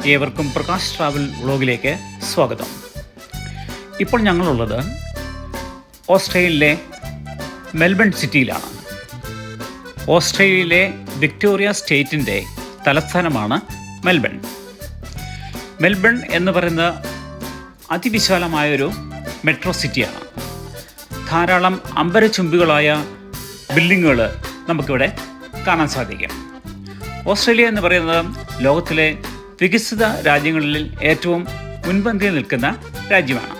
ഏവർക്കും പ്രകാശ് ട്രാവൽ വ്ളോഗിലേക്ക് സ്വാഗതം. ഇപ്പോൾ ഞങ്ങളുള്ളത് ഓസ്ട്രേലിയയിലെ മെൽബൺ സിറ്റിയിലാണ്. ഓസ്ട്രേലിയയിലെ വിക്ടോറിയ സ്റ്റേറ്റിൻ്റെ തലസ്ഥാനമാണ് മെൽബൺ. മെൽബൺ എന്ന് പറയുന്ന അതിവിശാലമായൊരു മെട്രോ സിറ്റിയാണ്. ധാരാളം അമ്പരചുംബികളായ ബിൽഡിങ്ങുകൾ നമുക്കിവിടെ കാണാൻ സാധിക്കും. ഓസ്ട്രേലിയ എന്ന് പറയുന്നത് ലോകത്തിലെ വികസിത രാജ്യങ്ങളിൽ ഏറ്റവും മുൻപന്തിയിൽ നിൽക്കുന്ന രാജ്യമാണ്.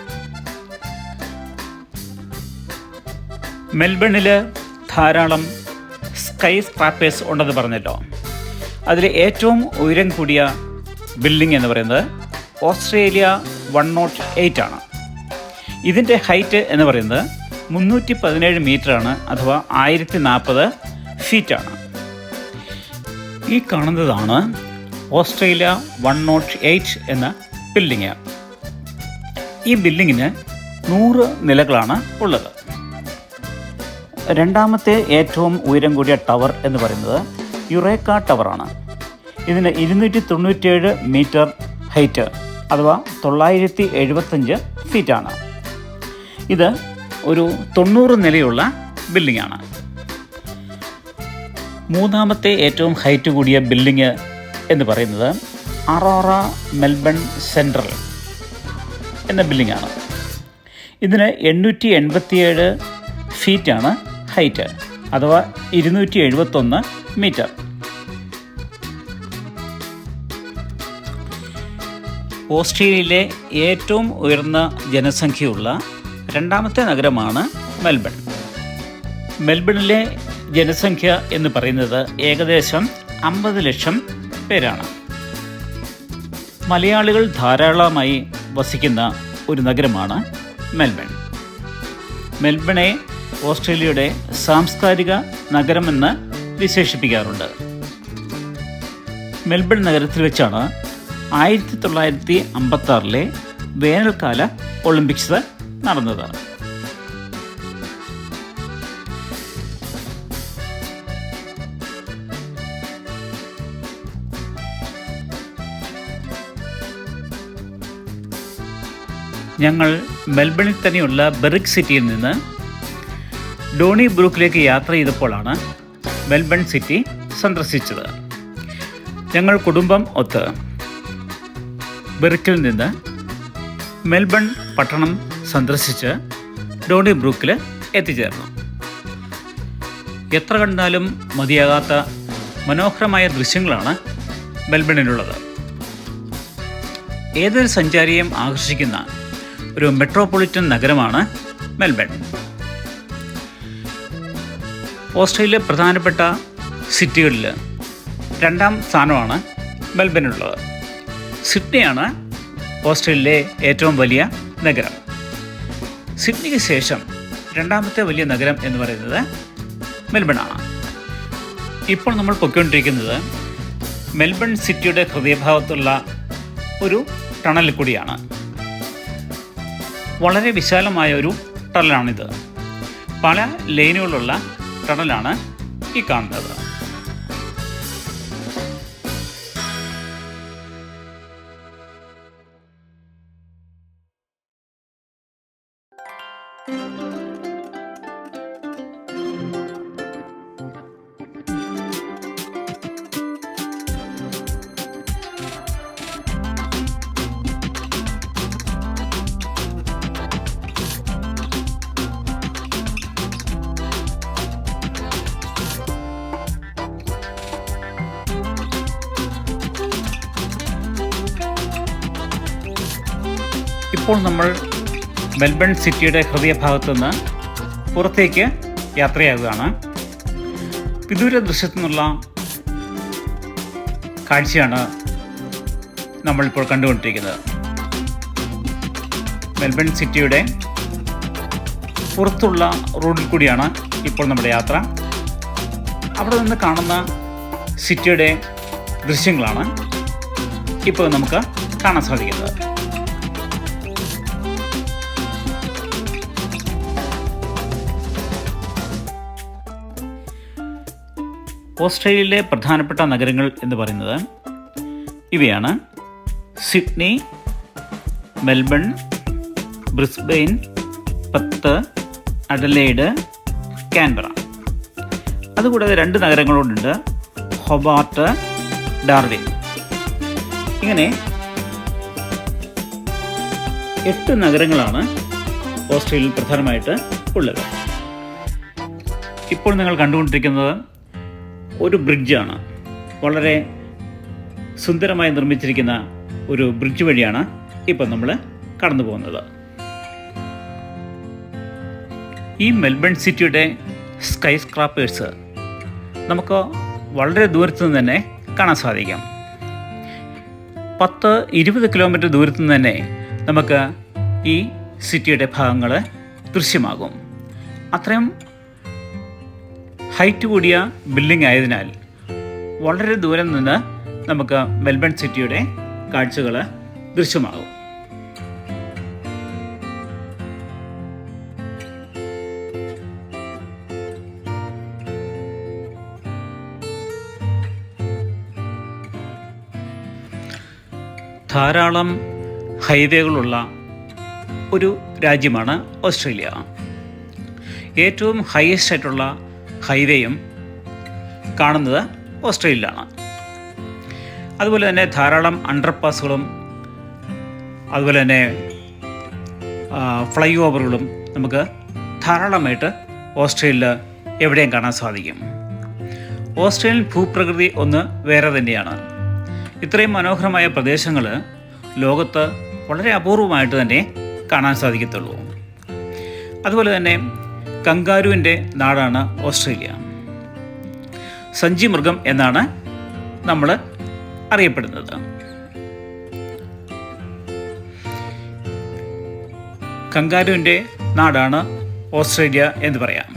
മെൽബണിൽ ധാരാളം സ്കൈ സ്ക്രാപ്പേഴ്സ് ഉണ്ടെന്ന് പറഞ്ഞല്ലോ. അതിൽ ഏറ്റവും ഉയരം കൂടിയ ബിൽഡിംഗ് എന്ന് പറയുന്നത് ഓസ്ട്രേലിയ 108 ആണ്. ഇതിൻ്റെ ഹൈറ്റ് എന്ന് പറയുന്നത് 317 മീറ്ററാണ്, അഥവാ 1040 ഫീറ്റാണ്. ഈ കാണുന്നതാണ് ഓസ്ട്രേലിയ 108 എന്ന ബിൽഡിങ്. ഈ ബിൽഡിങ്ങിന് 100 നിലകളാണ് ഉള്ളത്. രണ്ടാമത്തെ ഏറ്റവും ഉയരം കൂടിയ ടവർ എന്ന് പറയുന്നത് യുറേക്ക ടവറാണ്. ഇതിന് 297 മീറ്റർ ഹൈറ്റ്, അഥവാ 975 ഫീറ്റാണ്. ഇത് ഒരു 90 നിലയുള്ള ബിൽഡിങ്ങാണ്. മൂന്നാമത്തെ ഏറ്റവും ഹൈറ്റ് കൂടിയ ബിൽഡിങ് എന്ന് പറയുന്നത് അറോറ മെൽബൺ സെൻട്രൽ എന്ന ബിൽഡിങ്ങാണ്. ഇതിന് 887 ഫീറ്റാണ് ഹൈറ്റ്, അഥവാ 271 മീറ്റർ. ഓസ്ട്രേലിയയിലെ ഏറ്റവും ഉയർന്ന ജനസംഖ്യയുള്ള രണ്ടാമത്തെ നഗരമാണ് മെൽബൺ. മെൽബണിലെ ജനസംഖ്യ എന്ന് പറയുന്നത് ഏകദേശം 50 ലക്ഷം പേരാണ്. മലയാളികൾ ധാരാളമായി വസിക്കുന്ന ഒരു നഗരമാണ് മെൽബൺ. മെൽബണെ ഓസ്ട്രേലിയയുടെ സാംസ്കാരിക നഗരമെന്ന് വിശേഷിപ്പിക്കാറുണ്ട്. മെൽബൺ നഗരത്തിൽ വെച്ചാണ് 1956 വേനൽക്കാല ഒളിമ്പിക്സ് നടന്നത്. ഞങ്ങൾ മെൽബണിൽ തന്നെയുള്ള ബെറിക് സിറ്റിയിൽ നിന്ന് ഡോണി ബ്രൂക്കിലേക്ക് യാത്ര ചെയ്തപ്പോഴാണ് മെൽബൺ സിറ്റി സന്ദർശിച്ചത്. ഞങ്ങൾ കുടുംബം ഒത്ത് ബെറിക്കിൽ നിന്ന് മെൽബൺ പട്ടണം സന്ദർശിച്ച് ഡോണി ബ്രൂക്കിൽ എത്തിച്ചേർന്നു. എത്ര കണ്ടാലും മതിയാകാത്ത മനോഹരമായ ദൃശ്യങ്ങളാണ് മെൽബണിലുള്ളത്. ഏതൊരു സഞ്ചാരിയെയും ആകർഷിക്കുന്ന ഒരു മെട്രോപൊളിറ്റൻ നഗരമാണ് മെൽബൺ. ഓസ്ട്രേലിയയിലെ പ്രധാനപ്പെട്ട സിറ്റികളിൽ 2ാം സ്ഥാനമാണ് മെൽബണിനുള്ളത്. സിഡ്നിയാണ് ഓസ്ട്രേലിയയിലെ ഏറ്റവും വലിയ നഗരം. സിഡ്നിക്ക് ശേഷം 2ാമത്തെ വലിയ നഗരം എന്ന് പറയുന്നത് മെൽബണാണ്. ഇപ്പോൾ നമ്മൾ പൊയ്ക്കൊണ്ടിരിക്കുന്നത് മെൽബൺ സിറ്റിയുടെ ഹൃദയഭാഗത്തുള്ള ഒരു ടണലിൽ കൂടിയാണ്. വളരെ വിശാലമായ ഒരു ടണലാണിത്. പല ലൈനുകളുള്ള ടണലാണ് ഈ കാണുന്നത്. ഇപ്പോൾ നമ്മൾ മെൽബൺ സിറ്റിയുടെ ഹൃദയഭാഗത്തു നിന്ന് പുറത്തേക്ക് യാത്രയാകുകയാണ്. വിദൂര ദൃശ്യത്തു നിന്നുള്ള കാഴ്ചയാണ് നമ്മളിപ്പോൾ കണ്ടുകൊണ്ടിരിക്കുന്നത്. മെൽബൺ സിറ്റിയുടെ പുറത്തുള്ള റോഡിൽ കൂടിയാണ് ഇപ്പോൾ നമ്മുടെ യാത്ര. അവിടെ നിന്ന് കാണുന്ന സിറ്റിയുടെ ദൃശ്യങ്ങളാണ് ഇപ്പോൾ നമുക്ക് കാണാൻ സാധിക്കുന്നത്. ഓസ്ട്രേലിയയിലെ പ്രധാനപ്പെട്ട നഗരങ്ങൾ എന്ന് പറയുന്നത് ഇവയാണ്: Sydney, Melbourne, Brisbane, Perth, Adelaide, Canberra. അതുകൂടാതെ 2 നഗരങ്ങളുണ്ട്, ഹൊബാർട്ട്, ഡാർവിൻ. ഇങ്ങനെ 8 നഗരങ്ങളാണ് ഓസ്ട്രേലിയയിൽ പ്രധാനമായിട്ട് ഉള്ളത്. ഇപ്പോൾ നിങ്ങൾ കണ്ടുകൊണ്ടിരിക്കുന്നത് ഒരു ബ്രിഡ്ജാണ്. വളരെ സുന്ദരമായി നിർമ്മിച്ചിരിക്കുന്ന ഒരു ബ്രിഡ്ജ് വഴിയാണ് ഇപ്പോൾ നമ്മൾ കടന്നു പോകുന്നത്. ഈ മെൽബൺ സിറ്റിയുടെ സ്കൈ സ്ക്രാപ്പേഴ്സ് നമുക്ക് വളരെ ദൂരത്തു നിന്ന് തന്നെ കാണാൻ സാധിക്കും. 10-20 കിലോമീറ്റർ ദൂരത്തു നിന്ന് തന്നെ നമുക്ക് ഈ സിറ്റിയുടെ ഭാഗങ്ങൾ ദൃശ്യമാകും. അത്രയും ഹൈറ്റ് കൂടിയ ബിൽഡിംഗ് ആയതിനാൽ വളരെ ദൂരം നിന്ന് നമുക്ക് മെൽബൺ സിറ്റിയുടെ കാഴ്ചകൾ ദൃശ്യമാകും. ധാരാളം ഹൈവേകളുള്ള ഒരു രാജ്യമാണ് ഓസ്ട്രേലിയ. ഏറ്റവും ഹയസ്റ്റ് ആയിട്ടുള്ള ഹൈവേയും കാണുന്നത് ഓസ്ട്രേലിയയിലാണ്. അതുപോലെ തന്നെ ധാരാളം അണ്ടർപാസുകളും അതുപോലെ തന്നെ ഫ്ലൈ ഓവറുകളും നമുക്ക് ധാരാളമായിട്ട് ഓസ്ട്രേലിയയിൽ എവിടെയും കാണാൻ സാധിക്കും. ഓസ്ട്രേലിയൻ ഭൂപ്രകൃതി ഒന്ന് വേറെ തന്നെയാണ്. ഇത്രയും മനോഹരമായ പ്രദേശങ്ങൾ ലോകത്ത് വളരെ അപൂർവമായിട്ട് തന്നെ കാണാൻ സാധിക്കത്തുള്ളൂ. അതുപോലെ തന്നെ കങ്കാരുവിൻ്റെ നാടാണ് ഓസ്ട്രേലിയ. സഞ്ചി മൃഗം എന്നാണ് നമ്മൾ അറിയപ്പെടുന്നത്. കങ്കാരുവിൻ്റെ നാടാണ് ഓസ്ട്രേലിയ എന്ന് പറയാം.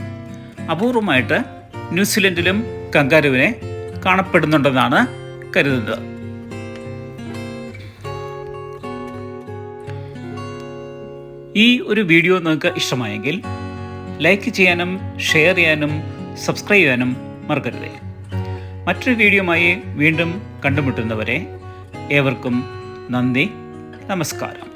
അപൂർവമായിട്ട് ന്യൂസിലൻഡിലും കങ്കാരുവിനെ കാണപ്പെടുന്നുണ്ടെന്നാണ് കരുതുന്നത്. ഈ ഒരു വീഡിയോ നിങ്ങൾക്ക് ഇഷ്ടമായെങ്കിൽ ലൈക്ക് ചെയ്യാനും ഷെയർ ചെയ്യാനും സബ്സ്ക്രൈബ് ചെയ്യാനും മറക്കരുത്. മറ്റൊരു വീഡിയോയുമായി വീണ്ടും കണ്ടുമുട്ടുന്നവരെ ഏവർക്കും നന്ദി, നമസ്കാരം.